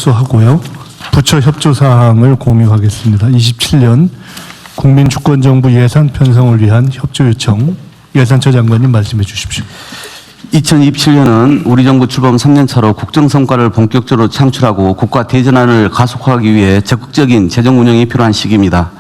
접수하고요. 부처 협조 사항을 공유하겠습니다. 27년 국민주권정부 예산 편성을 위한 협조 요청, 예산처 장관님 말씀해 주십시오. 2027년은 우리 정부 출범 3년 차로 국정 성과를 본격적으로 창출하고 국가 대전환을 가속화하기 위해 적극적인 재정 운영이 필요한 시기입니다.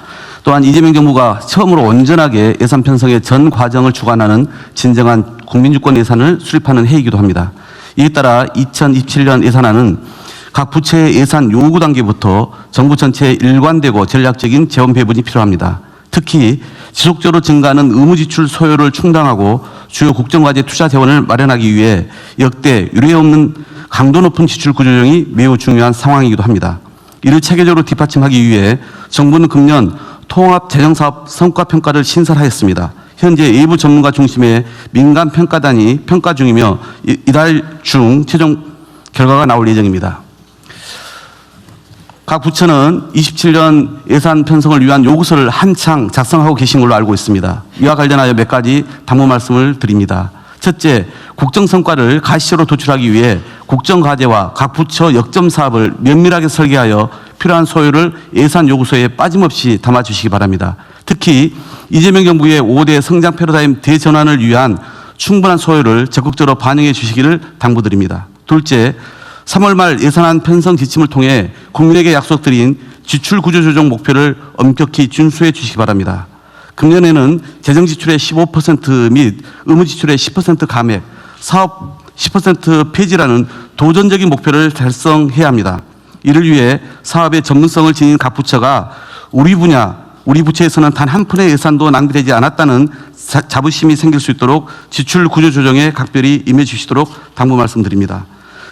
또한 이재명 정부가 처음으로 온전하게 예산 편성의 전 과정을 주관하는 진정한 국민주권 예산을 수립하는 해이기도 합니다. 이에 따라 2027년 예산안은 각 부처의 예산 요구 단계부터 정부 전체에 일관되고 전략적인 재원 배분이 필요합니다. 특히 지속적으로 증가하는 의무 지출 소요를 충당하고 주요 국정과제 투자 재원을 마련하기 위해 역대 유례 없는 강도 높은 지출 구조조정이 매우 중요한 상황이기도 합니다. 이를 체계적으로 뒷받침하기 위해 정부는 금년 통합재정사업 성과평가를 신설하였습니다. 현재 외부 전문가 중심의 민간평가단이 평가 중이며 이달 중 최종 결과가 나올 예정입니다. 각 부처는 27년 예산 편성을 위한 요구서를 한창 작성하고 계신 걸로 알고 있습니다. 이와 관련하여 몇 가지 당부 말씀을 드립니다. 첫째, 국정 성과를 가시적으로 도출하기 위해 국정과제와 각 부처 역점 사업을 면밀하게 설계하여 필요한 소요를 예산 요구서에 빠짐없이 담아주시기 바랍니다. 특히 이재명 정부의 5대 성장 패러다임 대전환을 위한 충분한 소요를 적극적으로 반영해 주시기를 당부드립니다. 둘째, 3월 말 예산안 편성 지침을 통해 국민에게 약속드린 지출 구조 조정 목표를 엄격히 준수해 주시기 바랍니다. 금년에는 재정 지출의 15% 및 의무 지출의 10% 감액, 사업 10% 폐지라는 도전적인 목표를 달성해야 합니다. 이를 위해 사업의 전문성을 지닌 각 부처가 우리 부처에서는 단 한 푼의 예산도 낭비되지 않았다는 자부심이 생길 수 있도록 지출 구조 조정에 각별히 임해 주시도록 당부 말씀드립니다.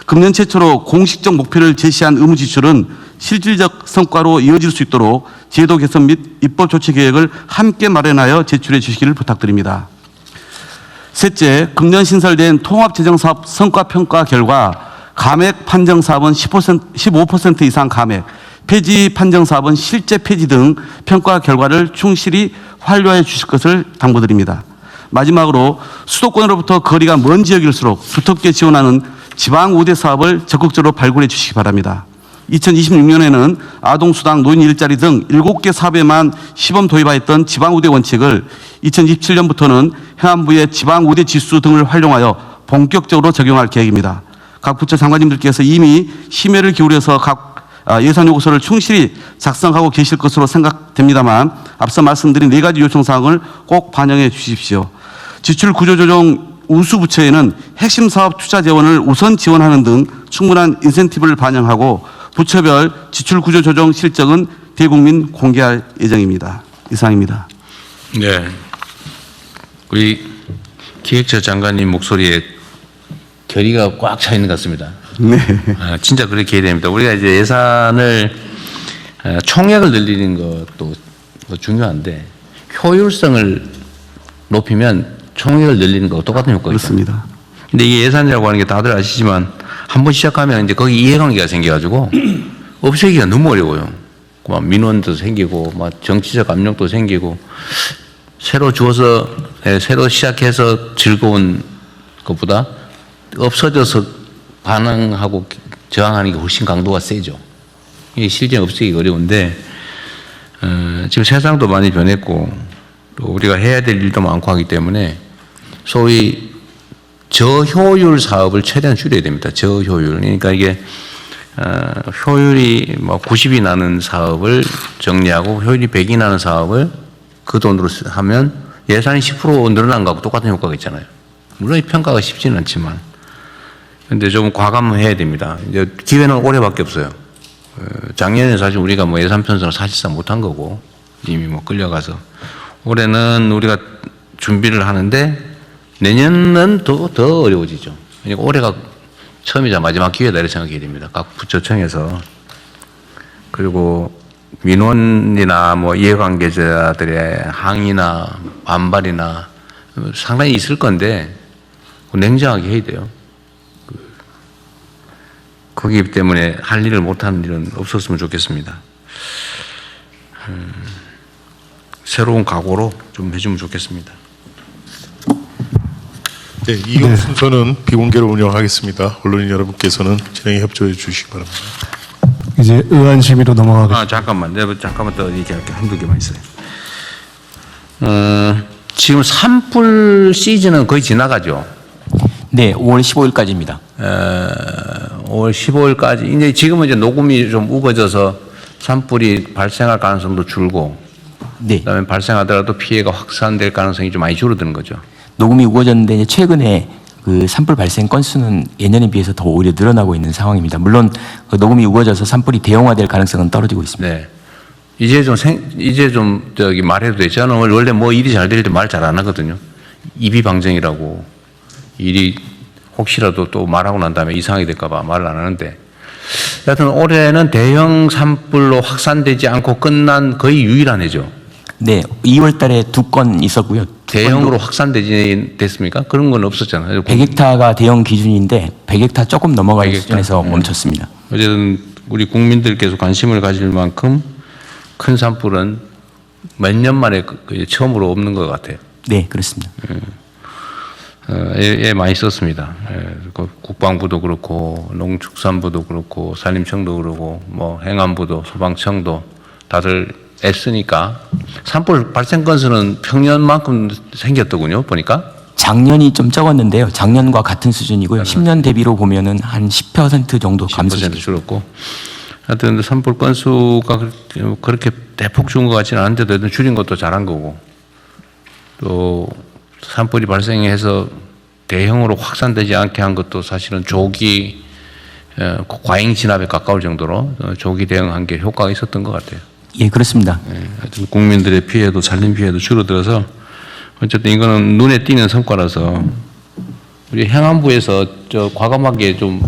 금년 최초로 공식적 목표를 제시한 의무 지출은 실질적 성과로 이어질 수 있도록 제도 개선 및 입법 조치 계획을 함께 마련하여 제출해 주시기를 부탁드립니다. 셋째, 금년 신설된 통합재정사업 성과평가 결과 감액 판정사업은 15% 이상 감액, 폐지 판정사업은 실제 폐지 등 평가 결과를 충실히 완료해 주실 것을 당부드립니다. 마지막으로 수도권으로부터 거리가 먼 지역일수록 두텁게 지원하는 지방 우대 사업을 적극적으로 발굴해 주시기 바랍니다. 2026년에는 아동수당, 노인 일자리 등 7개 사업에만 시범 도입하였던 지방 우대 원칙을 2027년부터는 행안부의 지방 우대 지수 등을 활용하여 본격적으로 적용할 계획입니다. 각 부처 장관님들께서 이미 심혈을 기울여서 각 예산 요구서를 충실히 작성하고 계실 것으로 생각됩니다만 앞서 말씀드린 4가지 요청사항을 꼭 반영해 주십시오. 지출 구조조정 우수 부처에는 핵심 사업 투자 재원을 우선 지원하는 등 충분한 인센티브를 반영하고 부처별 지출 구조 조정 실적은 대국민 공개할 예정입니다. 이상입니다. 네, 우리 기획처 장관님 목소리에 결의가 꽉 차 있는 것 같습니다. 네. 진짜 그렇게 해야 됩니다. 우리가 이제 예산을 총액을 늘리는 것도 중요한데 효율성을 높이면 총액을 늘리는 거하고 똑같은 효과가 있습니다. 그렇습니다. 근데 이게 예산이라고 하는 게 다들 아시지만 한 번 시작하면 이제 거기 이해관계가 생겨가지고 없애기가 너무 어려워요. 막 민원도 생기고, 막 정치적 압력도 생기고, 새로 주어서, 새로 시작해서 즐거운 것보다 없어져서 반응하고 저항하는 게 훨씬 강도가 세죠. 이게 실제 없애기가 어려운데, 지금 세상도 많이 변했고, 또 우리가 해야 될 일도 많고 하기 때문에 소위 저효율 사업을 최대한 줄여야 됩니다. 저효율. 그러니까 이게 효율이 뭐 90이 나는 사업을 정리하고 효율이 100이 나는 사업을 그 돈으로 하면 예산이 10% 늘어난 거하고 똑같은 효과가 있잖아요. 물론 이 평가가 쉽지는 않지만. 근데 좀 과감해야 됩니다. 이제 기회는 올해밖에 없어요. 작년에 사실 우리가 뭐 예산 편성을 사실상 못한 거고 이미 뭐 끌려가서 올해는 우리가 준비를 하는데 내년은 더 어려워지죠. 그러니까 올해가 처음이자 마지막 기회다 이렇게 생각해야 됩니다. 각 부처청에서. 그리고 민원이나 뭐 이해관계자들의 항의나 반발이나 상당히 있을 건데 냉정하게 해야 돼요. 거기 때문에 할 일을 못하는 일은 없었으면 좋겠습니다. 새로운 각오로 좀 해주면 좋겠습니다. 네, 이후 순서는 비공개로 운영하겠습니다. 언론인 여러분께서는 진행에 협조해 주시기 바랍니다. 이제 의안 심의로 넘어가겠습니다. 잠깐만. 내가 잠깐만 더 얘기할게. 한두 개만 있어요. 지금 산불 시즌은 거의 지나가죠. 네, 5월 15일까지입니다. 5월 15일까지. 이제 지금은 이제 녹음이 좀 우거져서 산불이 발생할 가능성도 줄고, 네, 그다음에 발생하더라도 피해가 확산될 가능성이 좀 많이 줄어드는 거죠. 녹음이 우거졌는데 이제 최근에 그 산불 발생 건수는 예년에 비해서 더 오히려 늘어나고 있는 상황입니다. 물론 그 녹음이 우거져서 산불이 대형화될 가능성은 떨어지고 있습니다. 네. 이제 좀 저기 말해도 되죠. 저는 원래 뭐 일이 잘 될 때 말 잘 안 하거든요. 이비방정이라고 일이 혹시라도 또 말하고 난 다음에 이상하게 될까봐 말을 안 하는데, 하여튼 올해는 대형 산불로 확산되지 않고 끝난 거의 유일한 해죠. 네, 2월 달에 2건 있었고요. 대형으로 확산되지 됐습니까? 그런 건 없었잖아요. 100헥타가 대형 기준인데 100헥타 조금 넘어가는 100헥타. 수준에서 멈췄습니다. 어쨌든 우리 국민들께서 관심을 가질 만큼 큰 산불은 몇 년 만에 처음으로 없는 것 같아요. 네, 그렇습니다. 많이 썼습니다. 국방부도 그렇고 농축산부도 그렇고 산림청도 그렇고 뭐 행안부도 소방청도 다들 애쓰니까 산불 발생 건수는 평년만큼 생겼더군요. 보니까 작년이 좀 적었는데요. 작년과 같은 수준이고요. 10년 대비로 보면은 한 10% 정도 감소. 10% 줄었고, 하여튼 산불 건수가 그렇게 대폭 준 것 같지는 않은데도 일단 줄인 것도 잘한 거고, 또 산불이 발생해서 대형으로 확산되지 않게 한 것도 사실은 조기 과잉 진압에 가까울 정도로 조기 대응한 게 효과가 있었던 것 같아요. 예, 그렇습니다. 하여튼 국민들의 피해도 산림 피해도 줄어들어서 어쨌든 이거는 눈에 띄는 성과라서 우리 행안부에서 저 과감하게 좀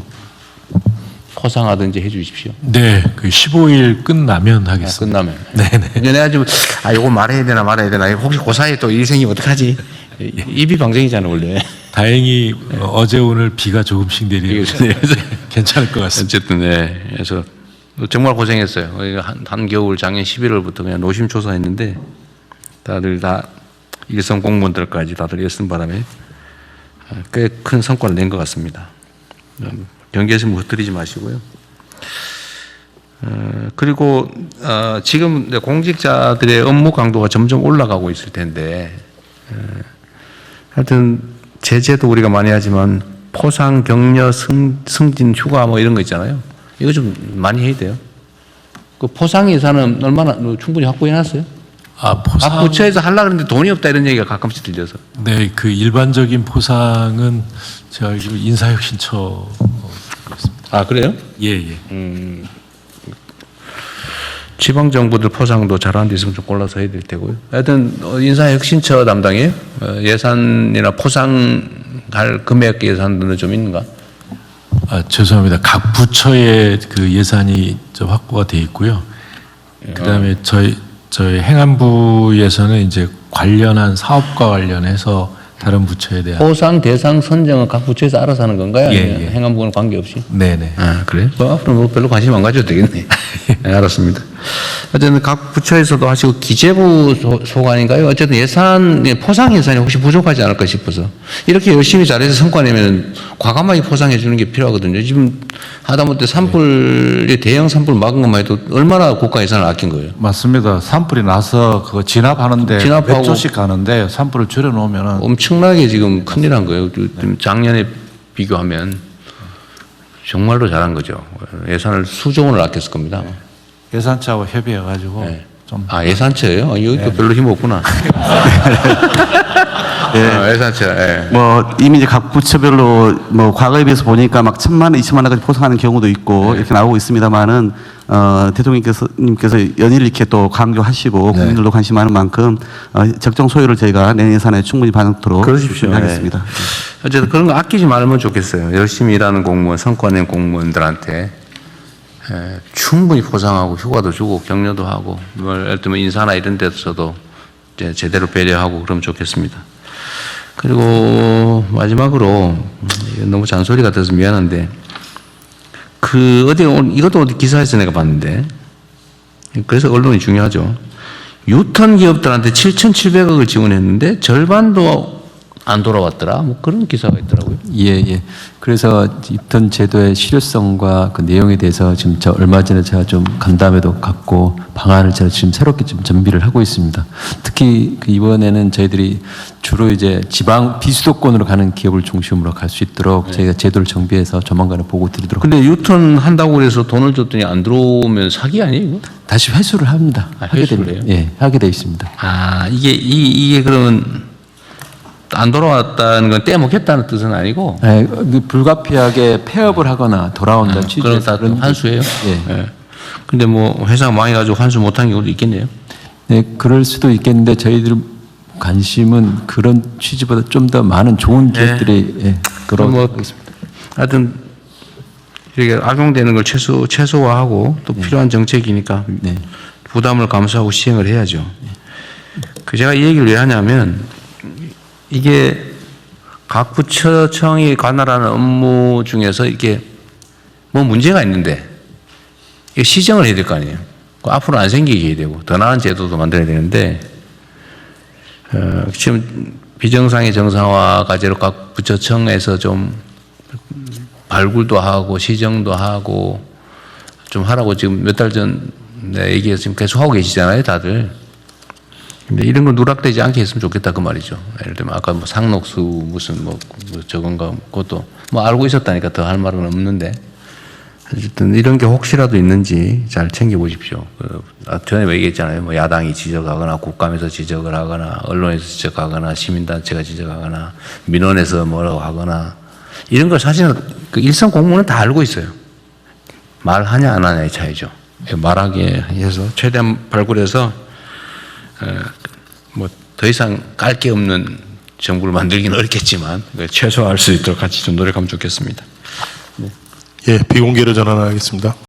포상하든지 해주십시오. 네, 그 15일 끝나면 하겠습니다. 끝나면. 네네. 내가 지금 이거 말해야 되나 말아야 되나 혹시 그 사이에 또 일 생기면 어떡하지? 입이 방정이잖아 원래. 다행히 어제 오늘 비가 조금씩 내리면서 괜찮을 것 같습니다. 어쨌든 네. 그래서 정말 고생했어요. 한겨울 작년 11월부터 그냥 노심초사했는데 다들 다 일선 공무원들까지 다들 애쓴 바람에 꽤 큰 성과를 낸 것 같습니다. 경계에서 흩뜨리지 마시고요. 그리고 지금 공직자들의 업무 강도가 점점 올라가고 있을 텐데, 하여튼 제재도 우리가 많이 하지만 포상, 격려, 승진, 휴가 뭐 이런 거 있잖아요. 이거 좀 많이 해야 돼요. 그 포상 예산은 얼마나 충분히 확보해놨어요? 각 포상. 부처에서 하려고 하는데 돈이 없다 이런 얘기가 가끔씩 들려서. 네, 그 일반적인 포상은 제가 알기로 인사혁신처. 아, 그래요? 예, 예. 지방 정부들 포상도 잘하는 데 있으면 좀 골라서 해야 될 테고요. 하여튼 인사혁신처 담당에 예산이나 포상할 금액 예산들은 좀 있는가? 죄송합니다. 각 부처의 그 예산이 좀 확보가 돼 있고요. 그다음에 저희 행안부에서는 이제 관련한 사업과 관련해서 다른 부처에 대한. 포상 대상 선정은 각 부처에서 알아서 하는 건가요? 예, 아니면 예. 행안부는 관계없이? 네네. 아, 그래요? 앞으로 뭐 별로 관심 안 가져도 되겠네. 네, 알았습니다. 어쨌든 각 부처에서도 하시고 기재부 소관인가요? 어쨌든 예산, 포상 예산이 혹시 부족하지 않을까 싶어서 이렇게 열심히 잘해서 성과 내면 과감하게 포상해 주는 게 필요하거든요. 지금 하다못해 산불이 대형 산불 막은 것만 해도 얼마나 국가 예산을 아낀 거예요. 맞습니다. 산불이 나서 그거 진압하는데 진압하고 몇 조씩 가는데 산불을 줄여놓으면은 엄청나게 지금 큰일 난 거예요. 작년에 비교하면 정말로 잘한 거죠. 예산을 수조 원을 아꼈을 겁니다. 예산처하고 협의해가지고 네. 좀 아, 예산처예요? 여기도 별로 힘 없구나. 예산처. 예. 뭐 이미 이제 각 부처별로 뭐 과거에 비해서 보니까 막 1,000만 원, 2,000만 원까지 포상하는 경우도 있고 이렇게 나오고 있습니다만은 대통령께서 연일 이렇게 또 강조하시고 국민들도 관심 많은 만큼 적정 소요를 저희가 내년 예산에 충분히 반영토록 그러십시오. 하겠습니다. 어쨌든 그런 거 아끼지 말면 좋겠어요. 열심히 일하는 공무원, 성과 낸 공무원들한테 충분히 포상하고 휴가도 주고 격려도 하고 예를 들면 인사나 이런 데서도 이제 제대로 배려하고 그러면 좋겠습니다. 그리고 마지막으로 너무 잔소리 같아서 미안한데 이것도 어디 기사에서 내가 봤는데 그래서 언론이 중요하죠. 유턴 기업들한테 7,700억을 지원했는데 절반도 안 돌아왔더라. 뭐 그런 기사가 있더라고요. 예, 예. 그래서 입던 제도의 실효성과 그 내용에 대해서 지금 저 얼마 전에 제가 좀 간담회도 갖고 방안을 제가 지금 새롭게 좀 준비를 하고 있습니다. 특히 그 이번에는 저희들이 주로 이제 지방 비수도권으로 가는 기업을 중심으로 갈 수 있도록 저희가 제도를 정비해서 조만간에 보고 드리도록 근데 유턴 한다고 그래서 돈을 줬더니 안 들어오면 사기 아니에요? 이거? 다시 회수를 합니다. 아, 하게 회수를 됩니다. 해요? 예, 하게 돼 있습니다. 아, 이게 그러면 안 돌아왔다는 건 떼먹겠다는 뜻은 아니고 예, 불가피하게 폐업을 하거나 돌아온다는 그런 취지에서 다 환수예요? 예. 예. 근데 뭐 회사가 망해가지고 환수 못한 경우도 있겠네요. 네, 그럴 수도 있겠는데 저희들 관심은 그런 취지보다 좀 더 많은 좋은 기업들이 예, 그럼 뭐 그렇습니다. 하여튼 이렇게 악용되는 걸 최소화하고 또 필요한 정책이니까 네. 부담을 감수하고 시행을 해야죠. 그 제가 이 얘기를 왜 하냐면 이게 각 부처청이 관할하는 업무 중에서 이게 뭐 문제가 있는데 이게 시정을 해야 될 거 아니에요. 앞으로 안 생기게 해야 되고 더 나은 제도도 만들어야 되는데 지금 비정상의 정상화 과제로 각 부처청에서 좀 발굴도 하고 시정도 하고 좀 하라고 지금 몇 달 전 내 얘기해서 지금 계속 하고 계시잖아요, 다들. 근데 이런 거 누락되지 않게 했으면 좋겠다 그 말이죠. 예를 들면 아까 뭐 상록수 무슨 뭐 저건가 그것도 뭐 알고 있었다니까 더 할 말은 없는데 어쨌든 이런 게 혹시라도 있는지 잘 챙겨보십시오. 전에 얘기했잖아요. 뭐 야당이 지적하거나 국감에서 지적을 하거나 언론에서 지적하거나 시민단체가 지적하거나 민원에서 뭐라고 하거나 이런 걸 사실은 그 일선 공무원은 다 알고 있어요. 말하냐 안 하냐의 차이죠. 말하게 해서 최대한 발굴해서 뭐 더 이상 깔 게 없는 정부를 만들기는 어렵겠지만 최소화할 수 있도록 같이 좀 노력하면 좋겠습니다. 예, 비공개로 전환하겠습니다.